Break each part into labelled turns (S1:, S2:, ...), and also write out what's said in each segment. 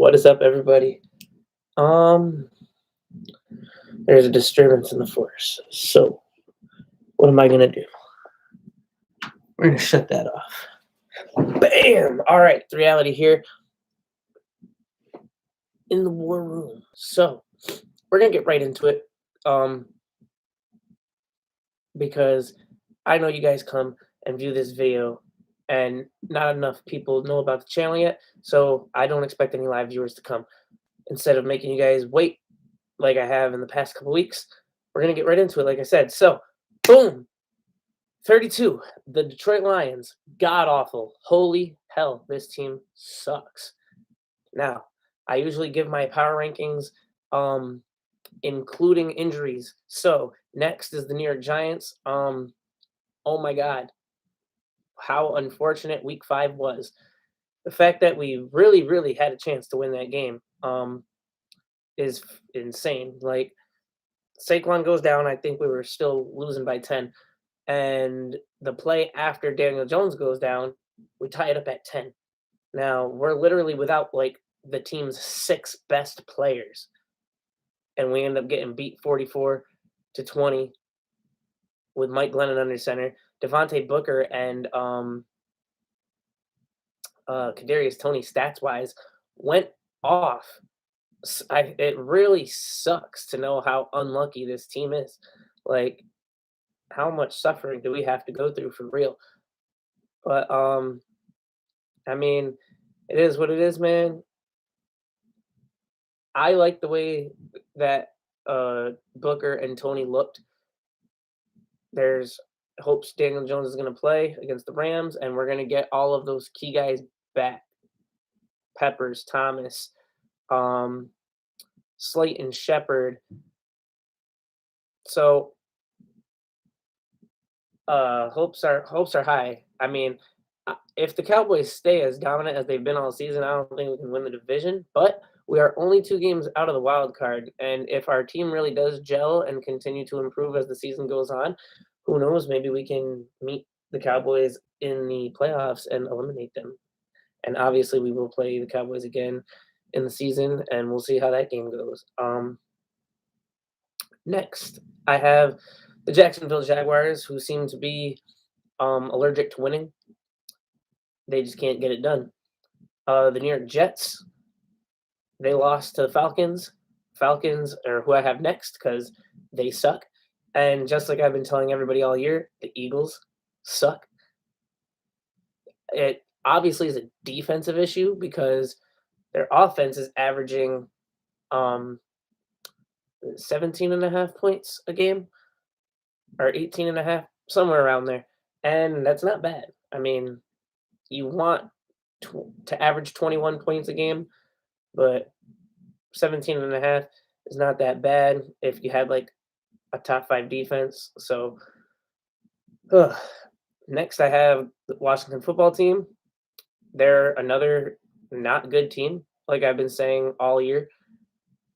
S1: What is up, everybody? Um, there's a disturbance in the force. So, what am I gonna do? We're gonna shut that off. Bam! All right, the reality here in the war room. So, we're gonna get right into it. Because I know you guys come and view this video, and not enough people know about the channel yet. So, I don't expect any live viewers to come. Instead of making you guys wait like I have in the past couple weeks, we're going to get right into it, like I said. So, boom, 32, the Detroit Lions, god-awful. Holy hell, this team sucks. Now, I usually give my power rankings, including injuries. So, next is the New York Giants. Oh my God, how unfortunate Week 5 was. The fact that we really, really had a chance to win that game is insane. Like, Saquon goes down. I think we were still losing by 10. And the play after Daniel Jones goes down, we tie it up at 10. Now, we're literally without, like, the team's 6 best players. And we end up getting beat 44-20 with Mike Glennon under center. Devontae Booker and Kadarius Toney, stats-wise, went off. It really sucks to know how unlucky this team is. Like, how much suffering do we have to go through for real? But I mean, it is what it is, man. I like the way that Booker and Toney looked. There's hopes Daniel Jones is going to play against the Rams, and we're going to get all of those key guys back. Peppers, Thomas, Slayton, Shepard. So hopes are high. I mean, if the Cowboys stay as dominant as they've been all season, I don't think we can win the division. But we are only 2 games out of the wild card, and if our team really does gel and continue to improve as the season goes on, who knows? Maybe we can meet the Cowboys in the playoffs and eliminate them. And obviously, we will play the Cowboys again in the season, and we'll see how that game goes. Next, I have the Jacksonville Jaguars, who seem to be allergic to winning. They just can't get it done. The New York Jets, they lost to the Falcons. Falcons are who I have next because they suck. And just like I've been telling everybody all year, the Eagles suck. It obviously is a defensive issue because their offense is averaging 17.5 points a game or 18.5, somewhere around there. And that's not bad. I mean, you want to average 21 points a game, but 17.5 is not that bad if you had like a top 5 defense. So next I have the Washington football team. They're another not good team, like I've been saying all year.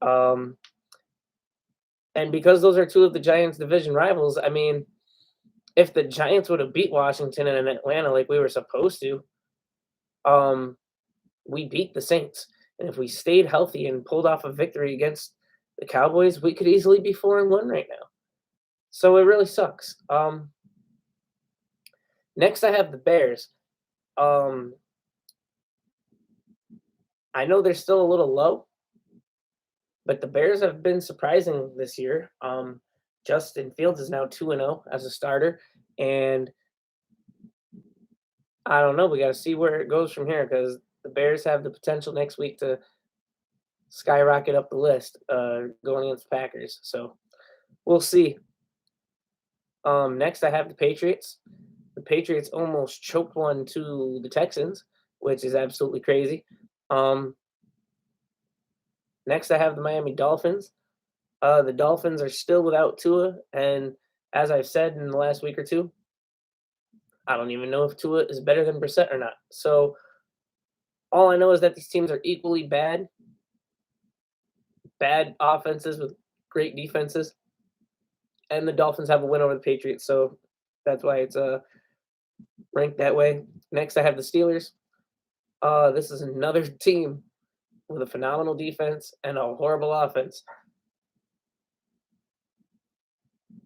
S1: And because those are 2 of the Giants' division rivals, I mean, if the Giants would have beat Washington and Atlanta like we were supposed to, we beat the Saints. And if we stayed healthy and pulled off a victory against the Cowboys, we could easily be 4-1 right now. So it really sucks. Next, I have the Bears. I know they're still a little low, but the Bears have been surprising this year. Justin Fields is now 2-0 as a starter, and I don't know. We got to see where it goes from here because the Bears have the potential next week to skyrocket up the list going against the Packers. So we'll see. Next, I have the Patriots. The Patriots almost choked one to the Texans, which is absolutely crazy. Next, I have the Miami Dolphins. The Dolphins are still without Tua, and as I've said in the last week or two, I don't even know if Tua is better than Brissett or not. So all I know is that these teams are equally bad. Bad offenses with great defenses. And the Dolphins have a win over the Patriots, so that's why it's ranked that way. Next, I have the Steelers. This is another team with a phenomenal defense and a horrible offense.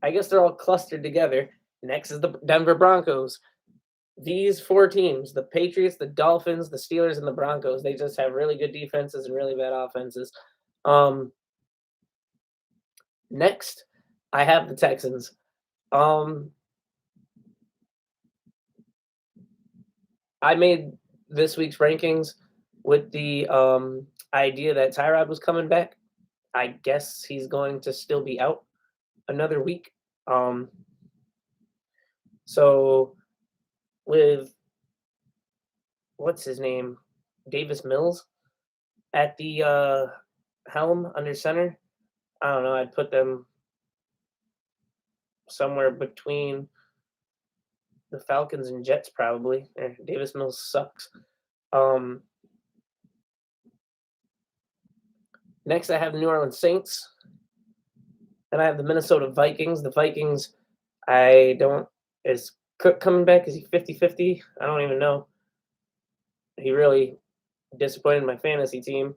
S1: I guess they're all clustered together. Next is the Denver Broncos. These four teams, the Patriots, the Dolphins, the Steelers, and the Broncos, they just have really good defenses and really bad offenses. Um, Next, I have the Texans. Um, I made this week's rankings with the idea that Tyrod was coming back. I guess he's going to still be out another week. Um, so with what's his name, Davis Mills at the helm under center, I don't know. I'd put them somewhere between the Falcons and Jets, probably. Davis Mills sucks. Um, Next, I have the New Orleans Saints. Then I have the Minnesota Vikings. The Vikings, I don't. Is Cook coming back? Is he 50-50? I don't even know. He really disappointed my fantasy team.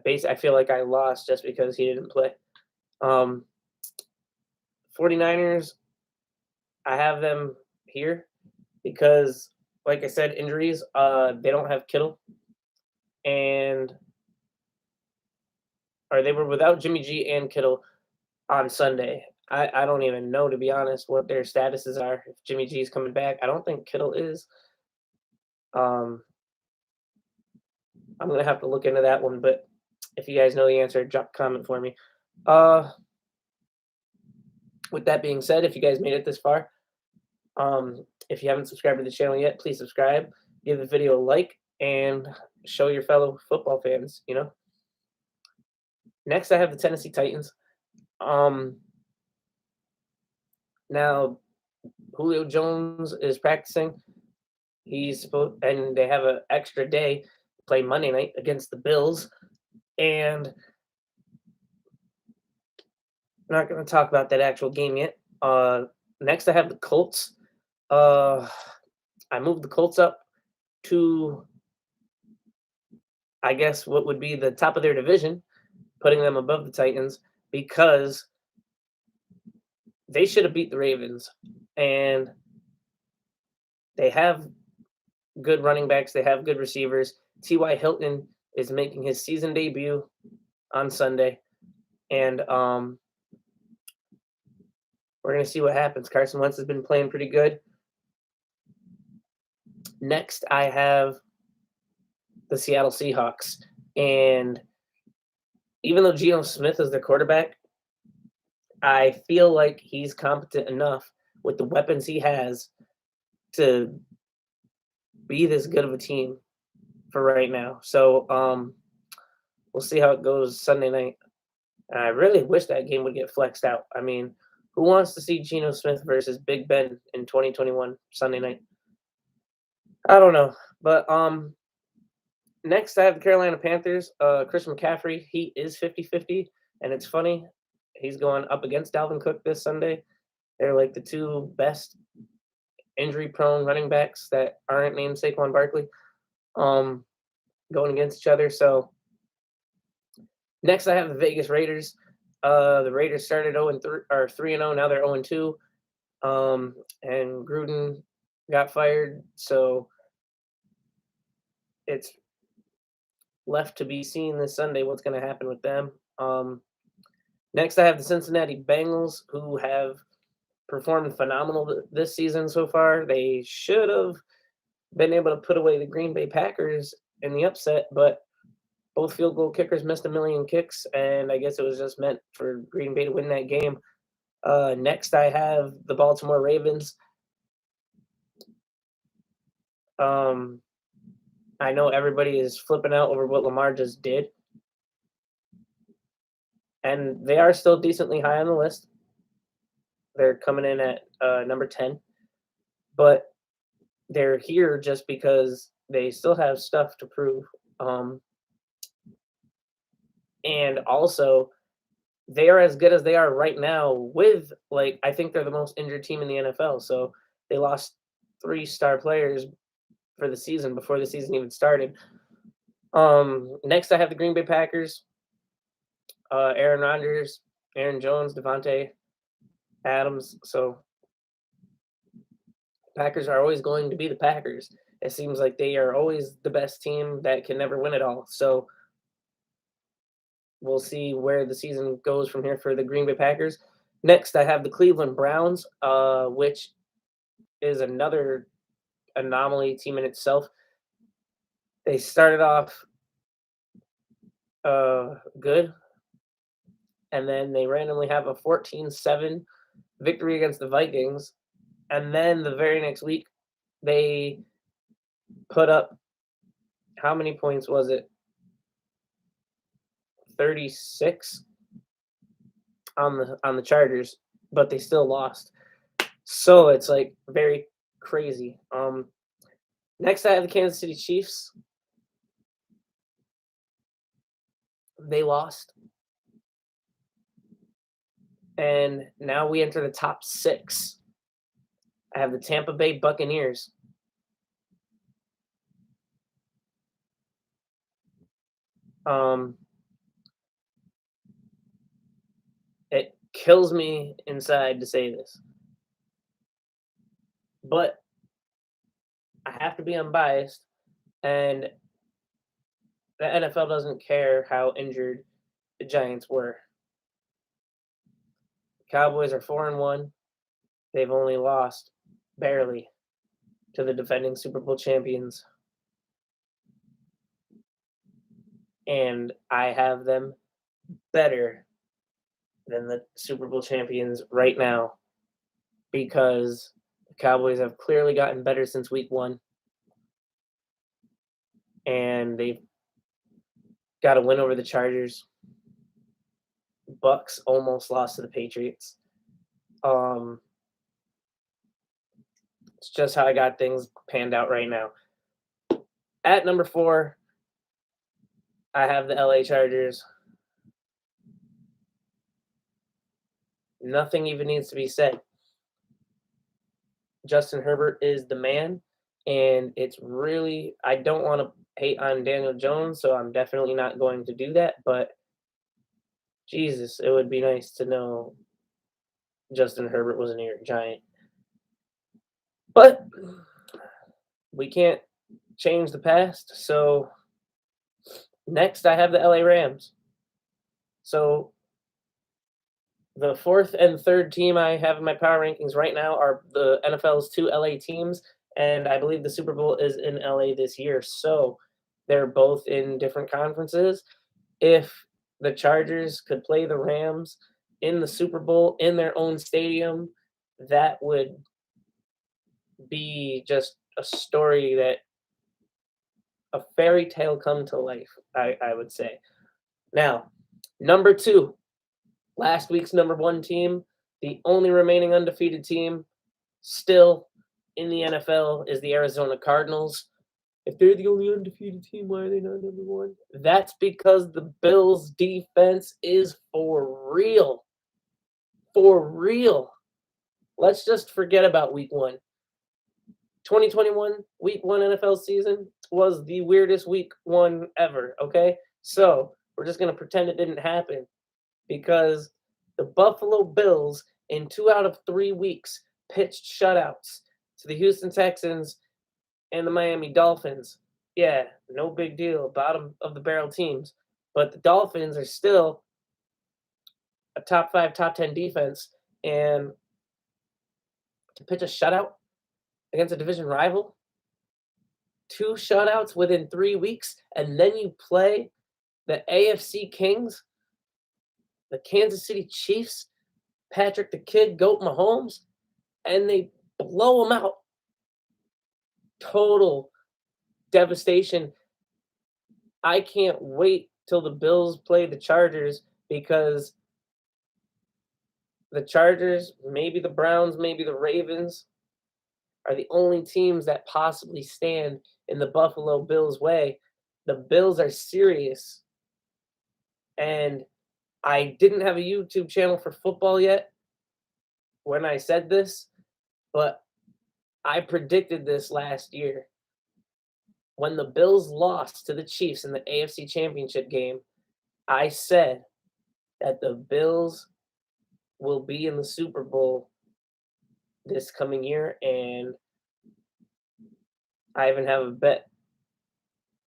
S1: I feel like I lost just because he didn't play. 49ers, I have them here because, like I said, injuries. They don't have Kittle, or they were without Jimmy G and Kittle on Sunday. I don't even know, to be honest, what their statuses are. If Jimmy G is coming back, I don't think Kittle is. I'm gonna have to look into that one, but if you guys know the answer, drop a comment for me. With that being said, if you guys made it this far, if you haven't subscribed to the channel yet, please subscribe, give the video a like, and show your fellow football fans, Next, I have the Tennessee Titans. Now, Julio Jones is practicing. He's supposed, and they have an extra day to play Monday night against the Bills. And I'm not going to talk about that actual game yet. Next, I have the Colts. I moved the Colts up to, I guess, what would be the top of their division, putting them above the Titans because they should have beat the Ravens. And they have good running backs. They have good receivers. T.Y. Hilton is making his season debut on Sunday. And we're going to see what happens. Carson Wentz has been playing pretty good. Next, I have the Seattle Seahawks. And even though Geno Smith is their quarterback, I feel like he's competent enough with the weapons he has to be this good of a team for right now. So we'll see how it goes Sunday night. And I really wish that game would get flexed out. I mean, who wants to see Geno Smith versus Big Ben in 2021 Sunday night? I don't know. But next, I have the Carolina Panthers. Chris McCaffrey, he is 50-50. And it's funny, he's going up against Dalvin Cook this Sunday. They're like the two best injury-prone running backs that aren't named Saquon Barkley going against each other. So next, I have the Vegas Raiders. The Raiders started 3-0. Now they're 0-2. And Gruden got fired, so it's left to be seen this Sunday what's going to happen with them. Next, I have the Cincinnati Bengals, who have performed phenomenal this season so far. They should have been able to put away the Green Bay Packers in the upset, but both field goal kickers missed a million kicks, and I guess it was just meant for Green Bay to win that game. Next, I have the Baltimore Ravens. I know everybody is flipping out over what Lamar just did, and they are still decently high on the list. They're coming in at number 10, but they're here just because they still have stuff to prove. And also, they are as good as they are right now with, I think they're the most injured team in the NFL. So they lost 3 star players for the season before the season even started. Next I have the Green Bay Packers. Aaron Rodgers, Aaron Jones, Devontae Adams. So Packers are always going to be the Packers. It seems like they are always the best team that can never win it all. So we'll see where the season goes from here for the Green Bay Packers. Next, I have the Cleveland Browns, which is another anomaly team in itself. They started off good, and then they randomly have a 14-7 victory against the Vikings. And then the very next week, they put up, how many points was it? 36 on the Chargers, but they still lost. So it's like very crazy. Next I have the Kansas City Chiefs. They lost. And now we enter the top 6. I have the Tampa Bay Buccaneers. It kills me inside to say this, but I have to be unbiased, and the NFL doesn't care how injured the Giants were. Cowboys are 4-1. They've only lost barely to the defending Super Bowl champions. And I have them better than the Super Bowl champions right now because the Cowboys have clearly gotten better since week 1. And they've got a win over the Chargers. Bucks almost lost to the Patriots. It's just how I got things panned out right now. At number 4, I have the LA Chargers. Nothing even needs to be said. Justin Herbert is the man, and it's really, I don't want to hate on Daniel Jones, so I'm definitely not going to do that, but Jesus, it would be nice to know Justin Herbert was a New York Giant. But we can't change the past, so next I have the LA Rams. So the 4th and 3rd team I have in my power rankings right now are the NFL's 2 LA teams, and I believe the Super Bowl is in LA this year. So they're both in different conferences. If the Chargers could play the Rams in the Super Bowl in their own stadium, that would be just a story that a fairy tale come to life, I would say. Now, number 2. Last week's number 1 team, the only remaining undefeated team still in the NFL is the Arizona Cardinals. If they're the only undefeated team, why are they not number 1? That's because the Bills' defense is for real. For real. Let's just forget about week 1. 2021 week 1 NFL season was the weirdest week 1 ever, okay? So we're just going to pretend it didn't happen. Because the Buffalo Bills in 2 out of 3 weeks pitched shutouts to the Houston Texans and the Miami Dolphins. Yeah, no big deal, bottom of the barrel teams. But the Dolphins are still a top 5, top 10 defense. And to pitch a shutout against a division rival, 2 shutouts within 3 weeks, and then you play the AFC Kings, the Kansas City Chiefs, Patrick the Kid, Goat Mahomes, and they blow them out. Total devastation. I can't wait till the Bills play the Chargers because the Chargers, maybe the Browns, maybe the Ravens are the only teams that possibly stand in the Buffalo Bills' way. The Bills are serious. And I didn't have a YouTube channel for football yet when I said this, but I predicted this last year. when the Bills lost to the Chiefs in the AFC Championship game, I said that the Bills will be in the Super Bowl this coming year, and I even have a bet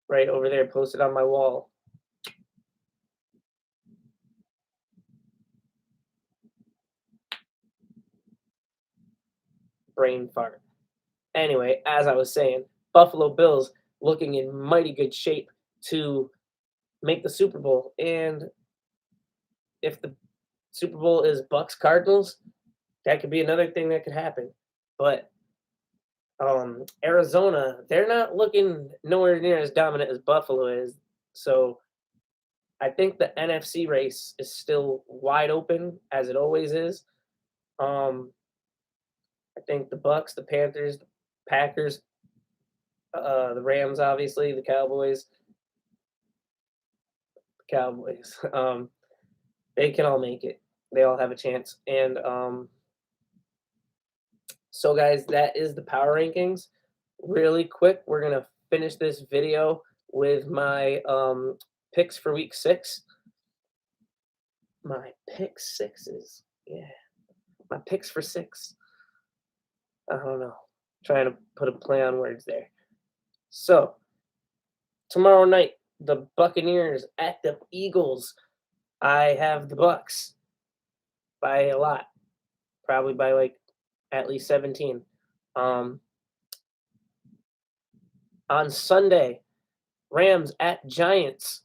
S1: right over there posted on my wall. Brain fart. Anyway, as I was saying, Buffalo Bills looking in mighty good shape to make the Super Bowl. And if the Super Bowl is Bucks Cardinals, that could be another thing that could happen. But Arizona, they're not looking nowhere near as dominant as Buffalo is. So I think the NFC race is still wide open as it always is. Um, I think the Bucks, the Panthers, the Packers, the Rams, obviously, the Cowboys. They can all make it. They all have a chance. And so, guys, that is the power rankings. Really quick, we're gonna finish this video with my picks for week 6. My pick sixes, yeah. My picks for 6. I don't know. Trying to put a play on words there. So tomorrow night, the Buccaneers at the Eagles. I have the Bucks by a lot, probably by like at least 17. On Sunday, Rams at Giants.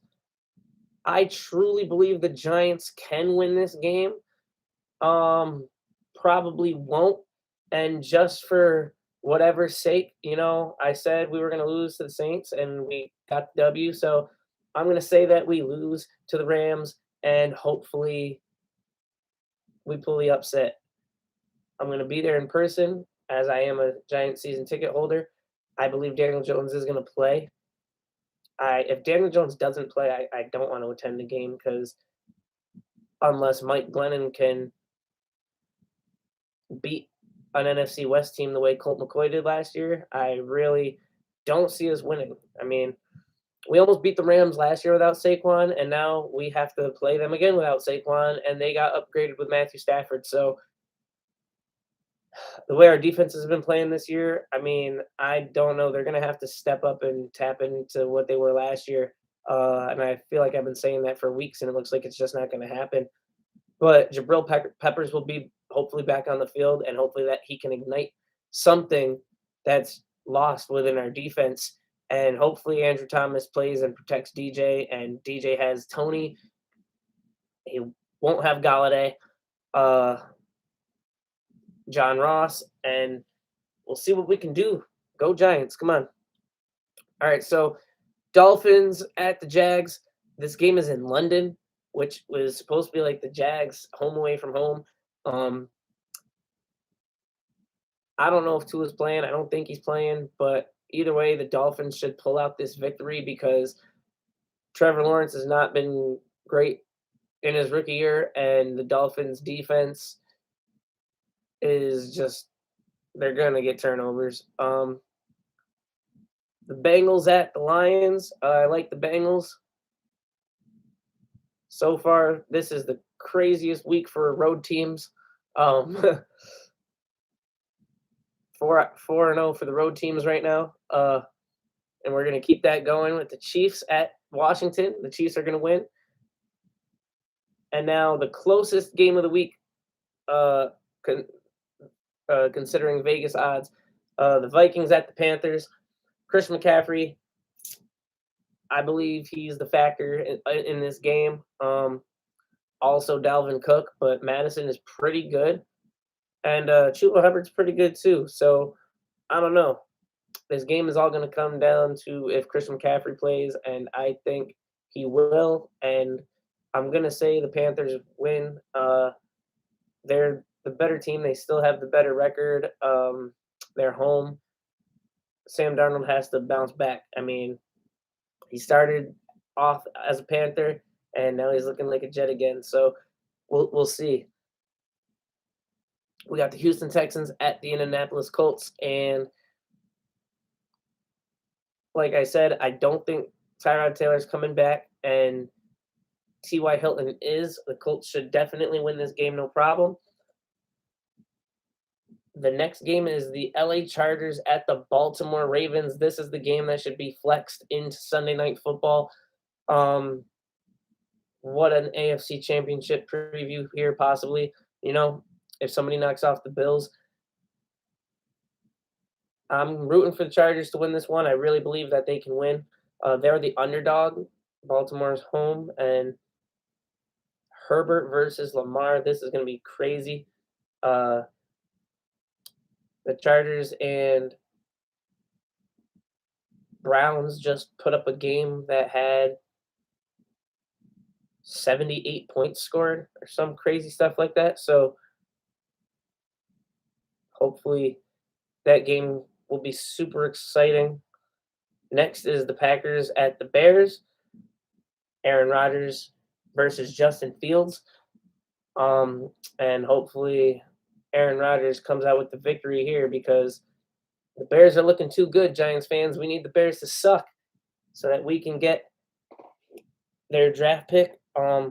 S1: I truly believe the Giants can win this game. Probably won't. And just for whatever sake, I said we were going to lose to the Saints and we got the W. So I'm going to say that we lose to the Rams and hopefully we pull the upset. I'm going to be there in person as I am a Giant season ticket holder. I believe Daniel Jones is going to play. If Daniel Jones doesn't play, I don't want to attend the game because unless Mike Glennon can beat an NFC West team the way Colt McCoy did last year, I really don't see us winning. I mean, we almost beat the Rams last year without Saquon, and now we have to play them again without Saquon, and they got upgraded with Matthew Stafford. So the way our defense has been playing this year, I mean, I don't know. They're going to have to step up and tap into what they were last year. And I feel like I've been saying that for weeks, and it looks like it's just not going to happen. But Jabril Peppers will be hopefully back on the field, and hopefully that he can ignite something that's lost within our defense. And hopefully Andrew Thomas plays and protects DJ, and DJ has Tony. He won't have Galladay, John Ross, and we'll see what we can do. Go Giants. Come on. All right, so Dolphins at the Jags. This game is in London, which was supposed to be like the Jags home away from home. I don't know if Tua's playing. I don't think he's playing, but either way, the Dolphins should pull out this victory because Trevor Lawrence has not been great in his rookie year, and the Dolphins defense is just, they're going to get turnovers. The Bengals at the Lions. I like the Bengals. So far, this is the craziest week for road teams. 4-0 for the road teams right now. And we're going to keep that going with the Chiefs at Washington. The Chiefs are going to win. And now the closest game of the week, considering Vegas odds, the Vikings at the Panthers. Chris McCaffrey, I believe he's the factor in this game. Also Dalvin Cook, but Madison is pretty good. And Chuba Hubbard's pretty good too. So I don't know. This game is all going to come down to if Christian McCaffrey plays, and I think he will. And I'm going to say the Panthers win. They're the better team. They still have the better record. They're home. Sam Darnold has to bounce back. I mean, he started off as a Panther, and now he's looking like a Jet again. So we'll see. We got the Houston Texans at the Indianapolis Colts, and Like I said, I don't think Tyrod Taylor's coming back, and T.Y. Hilton is. The Colts should definitely win this game, no problem. The next game is the LA Chargers at the Baltimore Ravens. This is the game that should be flexed into Sunday Night Football. Um, what an AFC Championship preview here, possibly. You know, if somebody knocks off the Bills, I'm rooting for the Chargers to win this one. I really believe that they can win. They're the underdog. Baltimore's home, and Herbert versus Lamar. This is going to be crazy. Uh, the Chargers and Browns just put up a game that had 78 points scored or some crazy stuff like that. So hopefully that game will be super exciting. Next is the Packers at the Bears. Aaron Rodgers versus Justin Fields. And hopefully Aaron Rodgers comes out with the victory here because the Bears are looking too good, Giants fans. We need the Bears to suck so that we can get their draft pick. I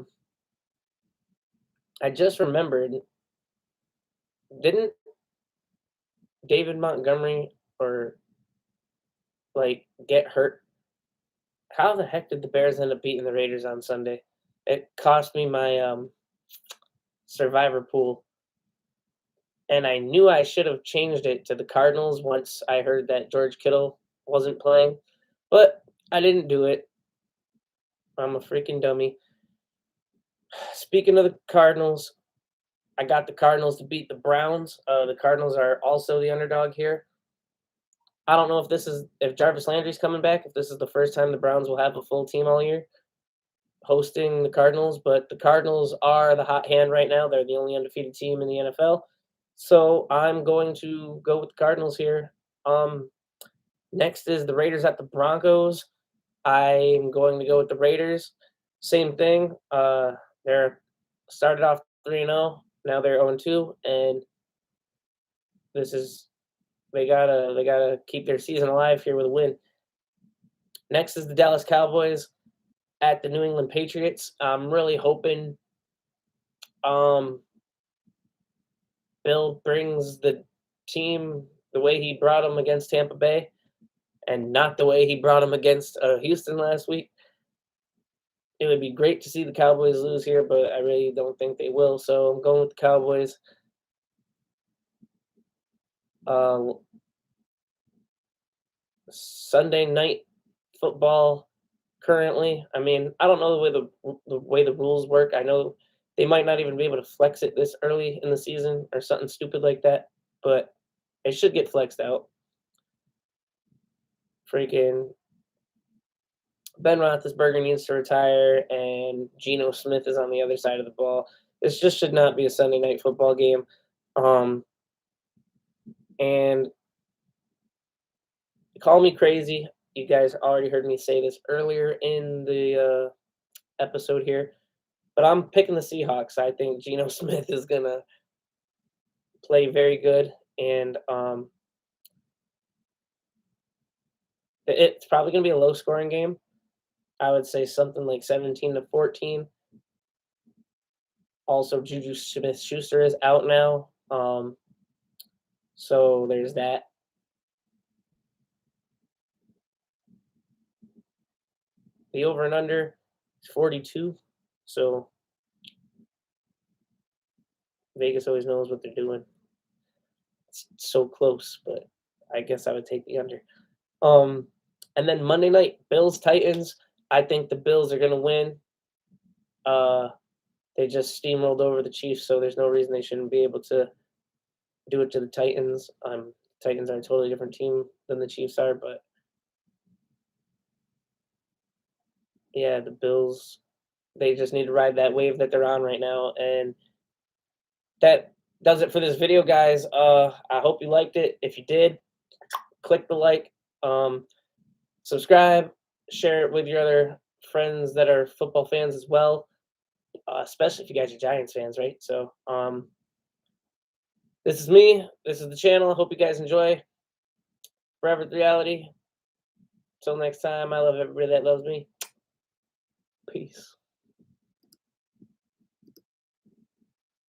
S1: just remembered, didn't David Montgomery or get hurt? How the heck did the Bears end up beating the Raiders on Sunday? It cost me my survivor pool, and I knew I should have changed it to the Cardinals once I heard that George Kittle wasn't playing, but I didn't do it. I'm a freaking dummy. Speaking of the Cardinals, I got the Cardinals to beat the Browns. The Cardinals are also the underdog here. I don't know if Jarvis Landry's coming back, if this is the first time the Browns will have a full team all year hosting the Cardinals, but the Cardinals are the hot hand right now. They're the only undefeated team in the NFL. So I'm going to go with the Cardinals here. Next is the Raiders at the Broncos. I'm going to go with the Raiders. Same thing. They're started off 3-0. Now they're 0-2, and this is they gotta keep their season alive here with a win. Next is the Dallas Cowboys at the New England Patriots. I'm really hoping Bill brings the team the way he brought them against Tampa Bay and not the way he brought them against Houston last week. It would be great to see the Cowboys lose here, but I really don't think they will. So I'm going with the Cowboys. Sunday night football currently. I mean, I don't know the way the rules work. I know they might not even be able to flex it this early in the season or something stupid like that, but it should get flexed out. Freaking Ben Roethlisberger needs to retire, and Geno Smith is on the other side of the ball. This just should not be a Sunday night football game. And call me crazy. You guys already heard me say this earlier in the episode here, but I'm picking the Seahawks. I think Geno Smith is going to play very good, and it's probably going to be a low-scoring game. I would say something like 17-14. Also, Juju Smith-Schuster is out now, so there's that. The over and under is 42, so Vegas always knows what they're doing. It's so close, but I guess I would take the under. And then Monday night, Bills-Titans. I think the Bills are going to win. They just steamrolled over the Chiefs, so there's no reason they shouldn't be able to do it to the Titans. Titans are a totally different team than the Chiefs are, but yeah, the Bills, they just need to ride that wave that they're on right now. And that does it for this video, guys. I hope you liked it. If you did, click the like, subscribe, share it with your other friends that are football fans as well, especially if you guys are Giants fans, right? So this is me. This is the channel. I hope you guys enjoy. Forever the Reality. Till next time, I love everybody that loves me. Peace.